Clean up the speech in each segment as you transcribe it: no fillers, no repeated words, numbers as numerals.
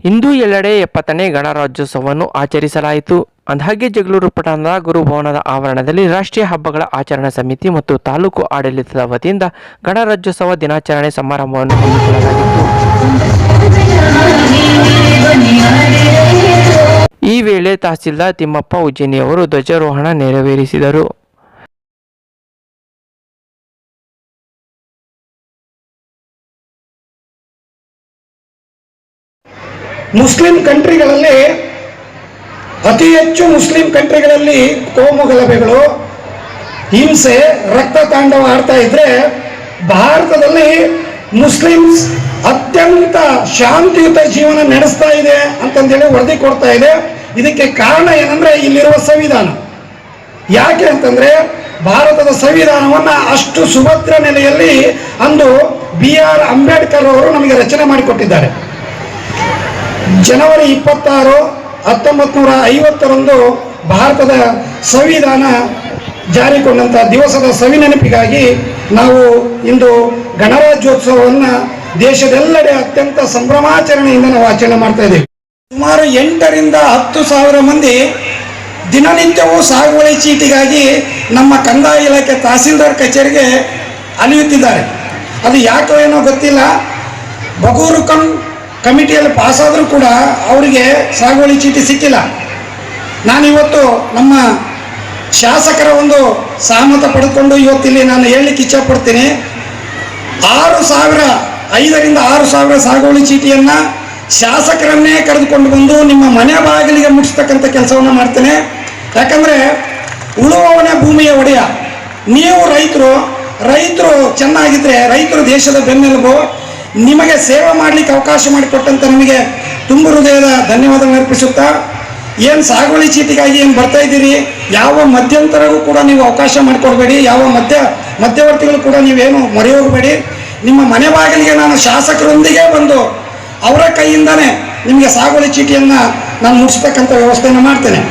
ಇಂದು ಎಲ್ಲೆಡೆ 70ನೇ ಗಣರಾಜ್ಯೋತ್ಸವವನ್ನು ಆಚರಿಸಲಾಯಿತು. ಅಂದಹಾಗೆ ಜಗಳೂರು ಪಟ್ಟಣದ ಗುರುಭವನದ ಆವರಣದಲ್ಲಿ ರಾಷ್ಟ್ರೀಯ ಹಬ್ಬಗಳ ಆಚರಣಾ ಸಮಿತಿ ಮತ್ತು ತಾಲೂಕು ಆಡಳಿತದ ವತಿಯಿಂದ ಗಣರಾಜ್ಯೋತ್ಸವ ದಿನಾಚರಣೆ ಸಮಾರಂಭವನ್ನು ಹಮ್ಮಿಕೊಳ್ಳಲಾಗಿತ್ತು. ಈ ವೇಳೆ ತಹಸೀಲ್ದಾರ್ ತಿಮ್ಮಪ್ಪ ಉಜ್ಜೇನಿಯವರು ಧ್ವಜಾರೋಹಣ ನೆರವೇರಿಸಿದರು. ಮುಸ್ಲಿಂ ಕಂಟ್ರಿಗಳಲ್ಲಿ ಅತಿ ಹೆಚ್ಚು ಮುಸ್ಲಿಂ ಕಂಟ್ರಿಗಳಲ್ಲಿ ಕೋಮು ಗಲಭೆಗಳು, ಹಿಂಸೆ, ರಕ್ತ ತಾಂಡವ ಆಡ್ತಾ ಇದ್ರೆ ಭಾರತದಲ್ಲಿ ಮುಸ್ಲಿಮ್ಸ್ ಅತ್ಯಂತ ಶಾಂತಿಯುತ ಜೀವನ ನಡೆಸ್ತಾ ಇದೆ ಅಂತಂದೇಳಿ ವರದಿ ಕೊಡ್ತಾ ಇದೆ. ಇದಕ್ಕೆ ಕಾರಣ ಏನಂದ್ರೆ ಇಲ್ಲಿರುವ ಸಂವಿಧಾನ. ಯಾಕೆ ಅಂತಂದ್ರೆ ಭಾರತದ ಸಂವಿಧಾನವನ್ನ ಅಷ್ಟು ಸುಭದ್ರ ನೆಲೆಯಲ್ಲಿ ಅಂದು BR ಅಂಬೇಡ್ಕರ್ ಅವರು ನಮಗೆ ರಚನೆ ಮಾಡಿಕೊಟ್ಟಿದ್ದಾರೆ. ಜನವರಿ 26, 1950ರಂದು ಭಾರತದ ಸಂವಿಧಾನ ಜಾರಿಗೊಂಡಂಥ ದಿವಸದ ಸವಿನೆನಪಿಗಾಗಿ ನಾವು ಇಂದು ಗಣರಾಜ್ಯೋತ್ಸವವನ್ನು ದೇಶದೆಲ್ಲೆಡೆ ಅತ್ಯಂತ ಸಂಭ್ರಮಾಚರಣೆಯಿಂದ ನಾವು ಆಚರಣೆ ಮಾಡ್ತಾ ಇದ್ದೇವೆ. ಸುಮಾರು 8,000 to 10,000 ಮಂದಿ ದಿನನಿತ್ಯವೂ ಸಾಗುವಳಿ ಚೀಟಿಗಾಗಿ ನಮ್ಮ ಕಂದಾಯ ಇಲಾಖೆ ತಹಸೀಲ್ದಾರ್ ಕಚೇರಿಗೆ ಅಲಿಯುತ್ತಿದ್ದಾರೆ. ಅದು ಯಾಕೋ ಏನೋ ಗೊತ್ತಿಲ್ಲ, ಬಗೂರು ಕಮಿಟಿಯಲ್ಲಿ ಪಾಸಾದರೂ ಕೂಡ ಅವರಿಗೆ ಸಾಗುವಳಿ ಚೀಟಿ ಸಿಕ್ಕಿಲ್ಲ. ನಾನಿವತ್ತು ನಮ್ಮ ಶಾಸಕರ ಒಂದು ಸಹಮತ ಪಡೆದುಕೊಂಡು ಇವತ್ತಿಲ್ಲಿ ನಾನು ಹೇಳಲಿಕ್ಕೆ ಇಚ್ಛಪಡ್ತೀನಿ. 5,000 to 6,000 ಸಾಗುವಳಿ ಚೀಟಿಯನ್ನು ಶಾಸಕರನ್ನೇ ಕರೆದುಕೊಂಡು ಬಂದು ನಿಮ್ಮ ಮನೆ ಬಾಗಿಲಿಗೆ ಮುಟ್ಟಿಸ್ತಕ್ಕಂಥ ಕೆಲಸವನ್ನು ಮಾಡ್ತೇನೆ. ಯಾಕಂದರೆ ಉಳುವವನೇ ಭೂಮಿಯ ಒಡೆಯ. ನೀವು ರೈತರು ಚೆನ್ನಾಗಿದ್ದರೆ ರೈತರು ದೇಶದ ಬೆನ್ನೆಲುಬು. ನಿಮಗೆ ಸೇವೆ ಮಾಡಲಿಕ್ಕೆ ಅವಕಾಶ ಮಾಡಿಕೊಟ್ಟಂತ ನಿಮಗೆ ತುಂಬ ಹೃದಯದ ಧನ್ಯವಾದಗಳನ್ನು ಅರ್ಪಿಸುತ್ತಾ, ಏನು ಸಾಗುವಳಿ ಚೀಟಿಗಾಗಿ ಏನು ಬರ್ತಾ ಇದ್ದೀರಿ, ಯಾವ ಮಧ್ಯಂತರಗೂ ಕೂಡ ನೀವು ಅವಕಾಶ ಮಾಡಿಕೊಡ್ಬೇಡಿ, ಯಾವ ಮಧ್ಯವರ್ತಿಗಳು ಕೂಡ ನೀವೇನು ಮೊರೆ ಹೋಗಬೇಡಿ. ನಿಮ್ಮ ಮನೆ ಬಾಗಿಲಿಗೆ ನಾನು ಶಾಸಕರೊಂದಿಗೆ ಬಂದು ಅವರ ಕೈಯಿಂದನೇ ನಿಮಗೆ ಸಾಗುವಳಿ ಚೀಟಿಯನ್ನು ನಾನು ಮುಟ್ಟಿಸ್ತಕ್ಕಂಥ ವ್ಯವಸ್ಥೆಯನ್ನು ಮಾಡ್ತೇನೆ.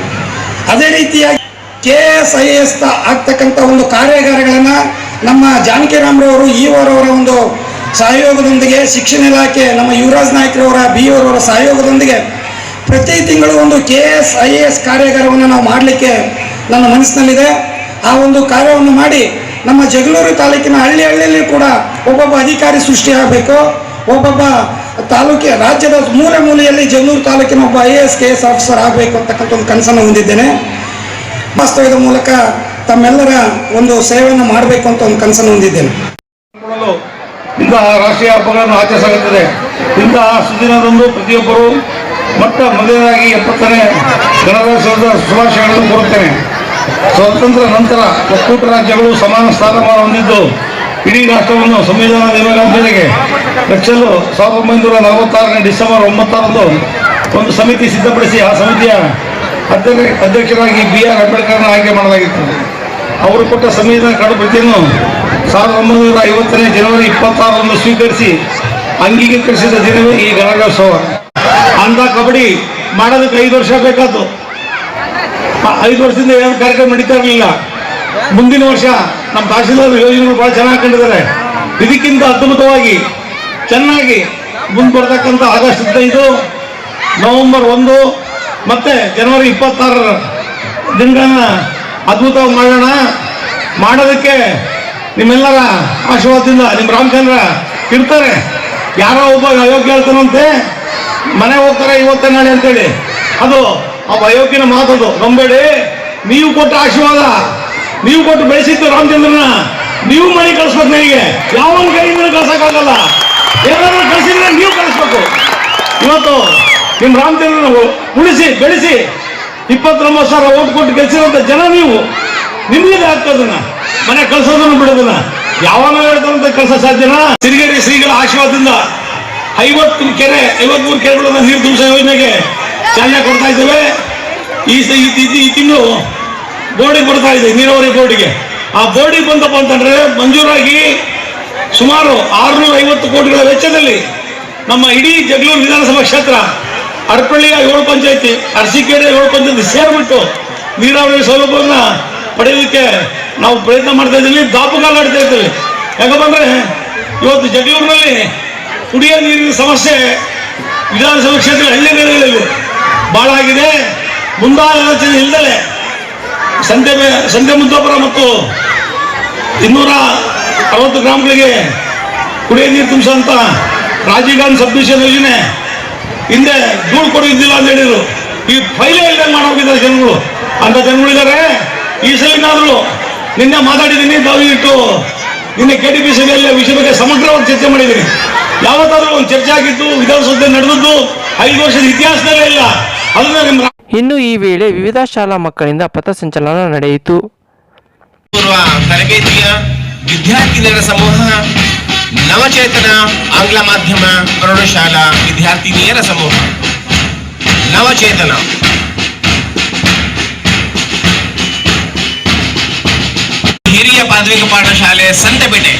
ಅದೇ ರೀತಿಯಾಗಿ KS IAS ಆಗ್ತಕ್ಕಂಥ ಒಂದು ಕಾರ್ಯಾಗಾರಗಳನ್ನು ನಮ್ಮ ಜಾನಕಿರಾಮ್ರವರು ಈವರವರ ಒಂದು ಸಹಯೋಗದೊಂದಿಗೆ, ಶಿಕ್ಷಣ ಇಲಾಖೆ ನಮ್ಮ ಯುವರಾಜ್ ನಾಯ್ಕರವರ BR ಸಹಯೋಗದೊಂದಿಗೆ ಪ್ರತಿ ತಿಂಗಳು ಒಂದು KS IAS ಕಾರ್ಯಾಗಾರವನ್ನು ನಾವು ಮಾಡಲಿಕ್ಕೆ ನನ್ನ ಮನಸ್ಸಿನಲ್ಲಿದೆ. ಆ ಒಂದು ಕಾರ್ಯವನ್ನು ಮಾಡಿ ನಮ್ಮ ಜಗಳೂರು ತಾಲೂಕಿನ ಹಳ್ಳಿಯಲ್ಲಿ ಕೂಡ ಒಬ್ಬೊಬ್ಬ ಅಧಿಕಾರಿ ಸೃಷ್ಟಿಯಾಗಬೇಕು. ಒಬ್ಬೊಬ್ಬ ರಾಜ್ಯದ ಮೂಲೆಯಲ್ಲಿ ಜಗಳೂರು ತಾಲೂಕಿನ ಒಬ್ಬ IAS KS ಆಫೀಸರ್ ಆಗಬೇಕು ಅಂತಕ್ಕಂಥ ಒಂದು ಕನಸನ್ನು ಹೊಂದಿದ್ದೇನೆ. ವಾಸ್ತವ್ಯದ ಮೂಲಕ ತಮ್ಮೆಲ್ಲರ ಒಂದು ಸೇವೆಯನ್ನು ಮಾಡಬೇಕು ಅಂತ ಒಂದು ಕನಸನ್ನು ಹೊಂದಿದ್ದೇನೆ. ಇಂತಹ ರಾಷ್ಟ್ರೀಯ ಹಬ್ಬಗಳನ್ನು ಆಚರಿಸಲಾಗುತ್ತದೆ. ಇಂತಹ ಸುದಿನದಂದು ಪ್ರತಿಯೊಬ್ಬರು ಮೊದಲನೇದಾಗಿ 70ನೇ ಗಣರಾಜ್ಯೋತ್ಸವದ ಶುಭಾಶಯಗಳನ್ನು ಕೋರುತ್ತೇನೆ. ಸ್ವಾತಂತ್ರ್ಯ ನಂತರ ಒಕ್ಕೂಟ ರಾಜ್ಯಗಳು ಸಮಾನ ಸ್ಥಾನಮಾನ ಹೊಂದಿದ್ದು ಇಡೀ ರಾಷ್ಟ್ರವನ್ನು ಸಂವಿಧಾನ ನಿಯಮಗಳಿಗೆ ರಚಿಸಲು 1946ನೇ ಡಿಸೆಂಬರ್ 9ರಂದು ಒಂದು ಸಮಿತಿ ಸಿದ್ಧಪಡಿಸಿ ಆ ಸಮಿತಿಯ ಅಧ್ಯಕ್ಷರಾಗಿ BR ಅಂಬೇಡ್ಕರ್ನ ಆಯ್ಕೆ ಮಾಡಲಾಗಿತ್ತು. ಅವರು ಕೊಟ್ಟ ಸಂವಿಧಾನ ಕಡಪ್ರತಿಯನ್ನು 1950ನೇ ಜನವರಿ 26ರಂದು ಸ್ವೀಕರಿಸಿ ಅಂಗೀಕರಿಸಿದ ದಿನವೇ ಈ ಗಣರಾಜ್ಯೋತ್ಸವ. ಅಂತ ಕಬಡ್ಡಿ ಮಾಡೋದಕ್ಕೆ 5 ವರ್ಷ ಬೇಕಾಯ್ತು. 5 ವರ್ಷದಿಂದ ಏನು ಕಾರ್ಯಕ್ರಮ ನಡೀತಾ ಇರಲಿಲ್ಲ. ಮುಂದಿನ ವರ್ಷ ನಮ್ಮ ತಹಸೀಲ್ದಾರ್ ಯೋಜನೆಗಳು ಭಾಳ ಚೆನ್ನಾಗಿ ಕಂಡಿದ್ದಾರೆ. ಇದಕ್ಕಿಂತ ಅದ್ಭುತವಾಗಿ ಚೆನ್ನಾಗಿ ಮುಂದೆ ಬರ್ತಕ್ಕಂಥ ಆಗಸ್ಟ್ 15, ನವೆಂಬರ್ 1 ಮತ್ತು ಜನವರಿ 26 ದಿನಗಳನ್ನ ಅದ್ಭುತವಾಗಿ ಮಾಡೋದಕ್ಕೆ ನಿಮ್ಮೆಲ್ಲರ ಆಶೀರ್ವಾದದಿಂದ ನಿಮ್ಮ ರಾಮಚಂದ್ರ ಇರ್ತಾರೆ. ಯಾರೋ ಒಬ್ಬ ಅಯೋಗ್ಯ ಹೇಳ್ತಾನಂತೆ, ಮನೆ ಹೋಗ್ತಾರೆ ಇವತ್ತೇ ನಾಳೆ ಅಂತೇಳಿ, ಅದು ಅವ ಅಯೋಗ್ಯನ ಮಾತದು ನಂಬೇಡಿ. ನೀವು ಕೊಟ್ಟ ಆಶೀರ್ವಾದ, ನೀವು ಕೊಟ್ಟು ಬೆಳೆಸಿದ್ದು ರಾಮಚಂದ್ರನ, ನೀವು ಮನೆ ಕಳಿಸ್ಬೇಕು. ನನಗೆ ಯಾವನ ಕೈಯಿಂದ ಕಳ್ಸೋಕ್ಕಾಗಲ್ಲ. ಏನಾದರೂ ಕಳಿಸಿದ್ರೆ ನೀವು ಕಳಿಸ್ಬೇಕು. ಇವತ್ತು ನಿಮ್ಮ ರಾಮಚಂದ್ರನ ಉಳಿಸಿ ಬೆಳೆಸಿ 29,000 ಓಟ್ ಕೊಟ್ಟು ಗೆಲ್ಸಿರುವಂಥ ಜನ ನೀವು. ನಿಮ್ಗೆ ಆಗ್ತದನ್ನ ಮನೆ ಕಳ್ಸೋದನ್ನು ಬಿಡೋದನ್ನ ಯಾವಾಗ ಹೇಳ್ತಾರಂತ ಕಳ್ಸೋ ಸಾಧ್ಯನಾ? ಸಿರಿಗೆರೆ ಶ್ರೀಗಳ ಆಶೀರ್ವಾದದಿಂದ 53 ಕೆರೆಗಳನ್ನು ನೀರು ತುಂಬಿಸೋ ಯೋಜನೆಗೆ ಚಾಲನೆ ಕೊಡ್ತಾ ಇದ್ದೇವೆ. ಈ ತಿಂಗಳು ಬೋರ್ಡಿಗೆ ಬರ್ತಾ ಇದೆ, ನೀರಾವರಿ ಬೋರ್ಡಿಗೆ. ಆ ಬೋರ್ಡಿಗೆ ಬಂದಪ್ಪ ಅಂತಂದ್ರೆ ಮಂಜೂರಾಗಿ ಸುಮಾರು 650 ಕೋಟಿಗಳ ವೆಚ್ಚದಲ್ಲಿ ನಮ್ಮ ಇಡೀ ಜಗಳೂರು ವಿಧಾನಸಭಾ ಕ್ಷೇತ್ರ, ಅರಪಳ್ಳಿಯ 7 ಪಂಚಾಯತಿ, ಅರಸೀಕೆರೆ 7 ಪಂಚಾಯತಿ ಸೇರಿಬಿಟ್ಟು ನೀರಾವರಿ ಸೌಲಭ್ಯವನ್ನು ಪಡೆಯೋದಕ್ಕೆ ನಾವು ಪ್ರಯತ್ನ ಮಾಡ್ತಾ ಇದ್ದೀವಿ. ದಾಪುಗಾಲಾಡ್ತಾ ಇದ್ದೀವಿ. ಯಾಕಂದ್ರೆ ಇವತ್ತು ಜಗಳೂರಿನಲ್ಲಿ ಕುಡಿಯೋ ನೀರಿನ ಸಮಸ್ಯೆ ವಿಧಾನಸಭಾ ಕ್ಷೇತ್ರ ಹಳ್ಳಿಗಳಲ್ಲಿ ಬಹಳ ಆಗಿದೆ. ಮುಂದಾಲೋಚನೆ ಇಲ್ಲದೆ ಸಂತೆ ಮುದ್ದಾಪುರ ಮತ್ತು 260 ಗ್ರಾಮಗಳಿಗೆ ಕುಡಿಯ ನೀರು ತುಂಬಿಸುವಂತ ರಾಜೀವ್ ಗಾಂಧಿ ಸಬ್ಮಿಷನ್ ಯೋಜನೆ ಹಿಂದೆ ಧೂಳು ಕೊಡುವುದಿಲ್ಲ ಅಂತ ಹೇಳಿದ್ರು. ಈ ಫೈಲೇ ಇಲ್ಲದೆ ಮಾಡೋಗಿದ್ದಾರೆ ಜನಗಳು. ಅಂತ ಜನಗಳಿದ್ದಾರೆ. ಈ ಸಲಿನಾದ್ರು ನಿನ್ನೆ ಮಾತಾಡಿದ್ದೀನಿ, ದಯವಿಟ್ಟು ನಿನ್ನೆ KTP ಸಭೆಯಲ್ಲಿ ವಿಷಯ ಬಗ್ಗೆ ಸಮಗ್ರವಾಗಿ ಚರ್ಚೆ ಮಾಡಿದ್ದೀನಿ. ಯಾವತ್ತಾದ್ರೂ ಒಂದು ಚರ್ಚೆ ಆಗಿದ್ದು ವಿಧಾನಸೌಧದಲ್ಲಿ ನಡೆದದ್ದು 5 ವರ್ಷದ ಇತಿಹಾಸದಲ್ಲೇ ಇಲ್ಲ. ಅದನ್ನ ನಿಮ್ಮ ಇನ್ನು ಈ ವೇಳೆ ವಿವಿಧ ಶಾಲಾ ಮಕ್ಕಳಿಂದ ಪಥಸಂಚಲನ ನಡೆಯಿತು. ಪೂರ್ವ ತರಬೇತಿಯ ವಿದ್ಯಾರ್ಥಿನಿಯರ ಸಮೂಹ, ನವಚೇತನ ಆಂಗ್ಲ ಮಾಧ್ಯಮ ಪ್ರೌಢಶಾಲಾ ವಿದ್ಯಾರ್ಥಿನಿಯರ ಸಮೂಹ, ನವಚೇತನ ಹಿರಿಯ ಪ್ರಾಥಮಿಕ ಪಾಠಶಾಲೆ ಸಂತೆಪೇಟೆ,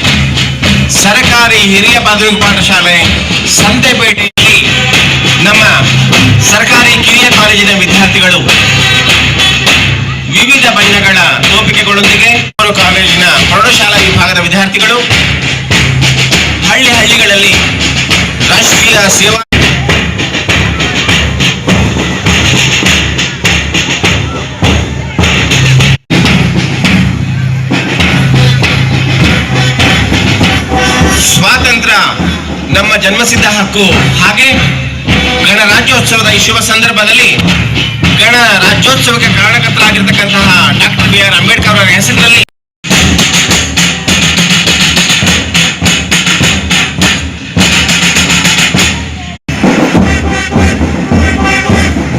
ಸರ್ಕಾರಿ ಹಿರಿಯ ಪ್ರಾಥಮಿಕ ಪಾಠಶಾಲೆ ಸಂತೆಪೇಟೆಯಲ್ಲಿ ನಮ್ಮ ಸರ್ಕಾರಿ ಕಿರಿಯ ಕಾಲೇಜಿನ ವಿದ್ಯಾರ್ಥಿಗಳು ವಿವಿಧ ಬಣ್ಣಗಳ ಟೋಪಿಕೆಗಳೊಂದಿಗೆ ಕಾಲೇಜಿನ ಪ್ರೌಢಶಾಲಾ ವಿಭಾಗದ ವಿದ್ಯಾರ್ಥಿಗಳು ಹಳ್ಳಿಗಳಲ್ಲಿ ರಾಷ್ಟ್ರೀಯ ಸೇವಾ ಸ್ವಾತಂತ್ರ್ಯ ನಮ್ಮ ಜನ್ಮಸಿದ್ಧ ಹಕ್ಕು. ಹಾಗೆ ಗಣರಾಜ್ಯೋತ್ಸವದ ಈ ಶುಭ ಸಂದರ್ಭದಲ್ಲಿ ಗಣರಾಜ್ಯೋತ್ಸವಕ್ಕೆ ಕಾರಣಕರ್ತರಾಗಿರ್ತಕ್ಕಂತಹ ಡಾಕ್ಟರ್ BR ಅಂಬೇಡ್ಕರ್ ಅವರ ಹೆಸರಿನಲ್ಲಿ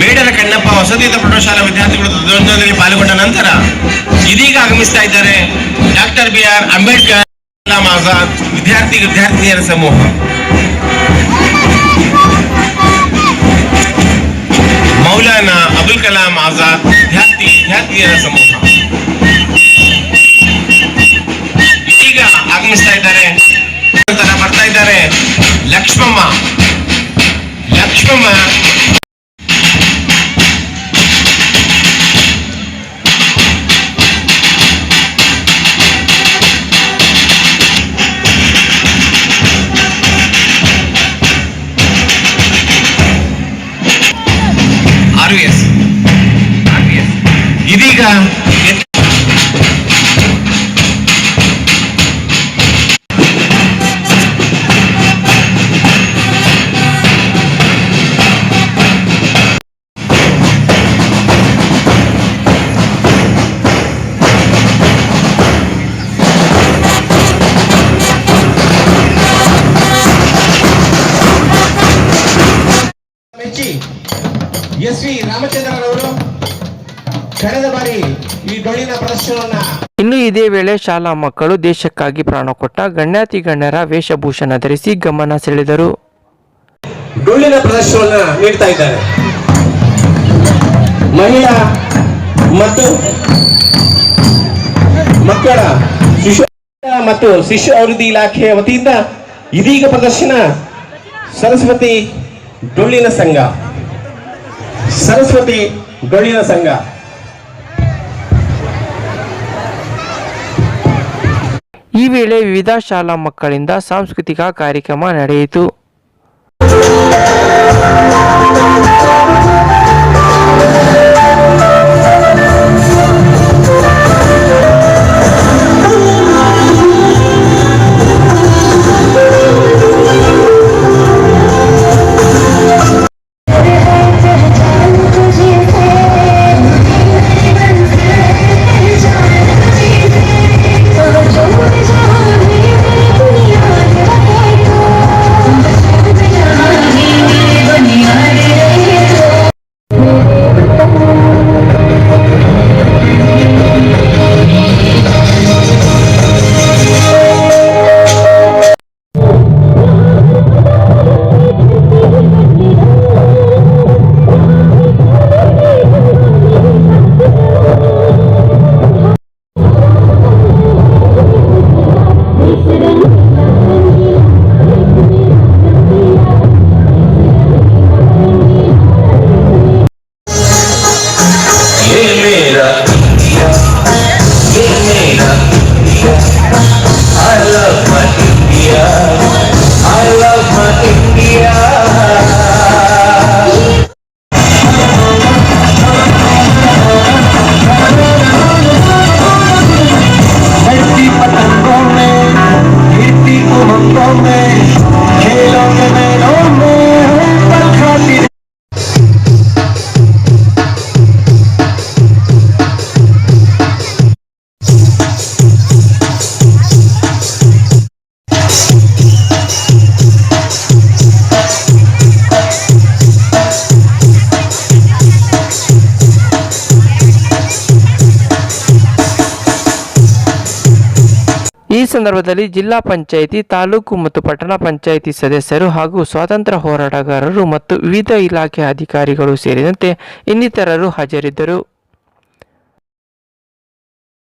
ಬೇಡರ ಕಣ್ಣಪ್ಪ ಹೊಸದೀತ ಪ್ರೌಢಶಾಲಾ ವಿದ್ಯಾರ್ಥಿಗಳು ಧ್ವಜದಲ್ಲಿ ಪಾಲ್ಗೊಂಡ ನಂತರ ಇದೀಗ ಆಗಮಿಸ್ತಾ ಇದ್ದಾರೆ ಡಾಕ್ಟರ್ BR ಅಂಬೇಡ್ಕರ್ ಆಜಾದ್ ವಿದ್ಯಾರ್ಥಿನಿಯರ ಸಮೂಹ. ಮೌಲಾನಾ ಅಬುಲ್ ಕಲಾಂ ಆಜಾದ್ ವಿದ್ಯಾರ್ಥಿನಿಯರ ಸಮೂಹ ಈಗ ಆಗಮಿಸ್ತಾ ಇದ್ದಾರೆ. ನಂತರ ಬರ್ತಾ ಇದ್ದಾರೆ ಲಕ್ಷ್ಮಮ್ಮ. ಇದೀಗ SV ರಾಮಚಂದ್ರರವರು ಕಳೆದ ಬಾರಿ ಈ ಡೊಳ್ಳಿನ ಪ್ರದರ್ಶನವನ್ನ. ಇನ್ನು ಇದೇ ವೇಳೆ ಶಾಲಾ ಮಕ್ಕಳು ದೇಶಕ್ಕಾಗಿ ಪ್ರಾಣ ಕೊಟ್ಟ ಗಣ್ಯಾತಿ ಗಣ್ಯರ ವೇಷಭೂಷಣ ಧರಿಸಿ ಗಮನ ಸೆಳೆದರು. ಡೊಳ್ಳಿನ ಪ್ರದರ್ಶನವನ್ನ ನೀಡ್ತಾ ಇದ್ದಾರೆ. ಮಹಿಳಾ ಮತ್ತು ಮಕ್ಕಳ ಮತ್ತು ಶಿಶು ಅಭಿವೃದ್ಧಿ ಇಲಾಖೆಯ ವತಿಯಿಂದ ಇದೀಗ ಪ್ರದರ್ಶನ ಸರಸ್ವತಿ ಡೊಳ್ಳಿನ ಸಂಘ. ಈ ವೇಳೆ ವಿವಿಧ ಶಾಲಾ ಮಕ್ಕಳಿಂದ ಸಾಂಸ್ಕೃತಿಕ ಕಾರ್ಯಕ್ರಮ ನಡೆಯಿತು. ಈ ಸಂದರ್ಭದಲ್ಲಿ ಜಿಲ್ಲಾ ಪಂಚಾಯಿತಿ, ತಾಲೂಕು ಮತ್ತು ಪಟ್ಟಣ ಪಂಚಾಯಿತಿ ಸದಸ್ಯರು ಹಾಗೂ ಸ್ವಾತಂತ್ರ್ಯ ಹೋರಾಟಗಾರರು ಮತ್ತು ವಿವಿಧ ಇಲಾಖೆ ಅಧಿಕಾರಿಗಳು ಸೇರಿದಂತೆ ಇನ್ನಿತರರು ಹಾಜರಿದ್ದರು.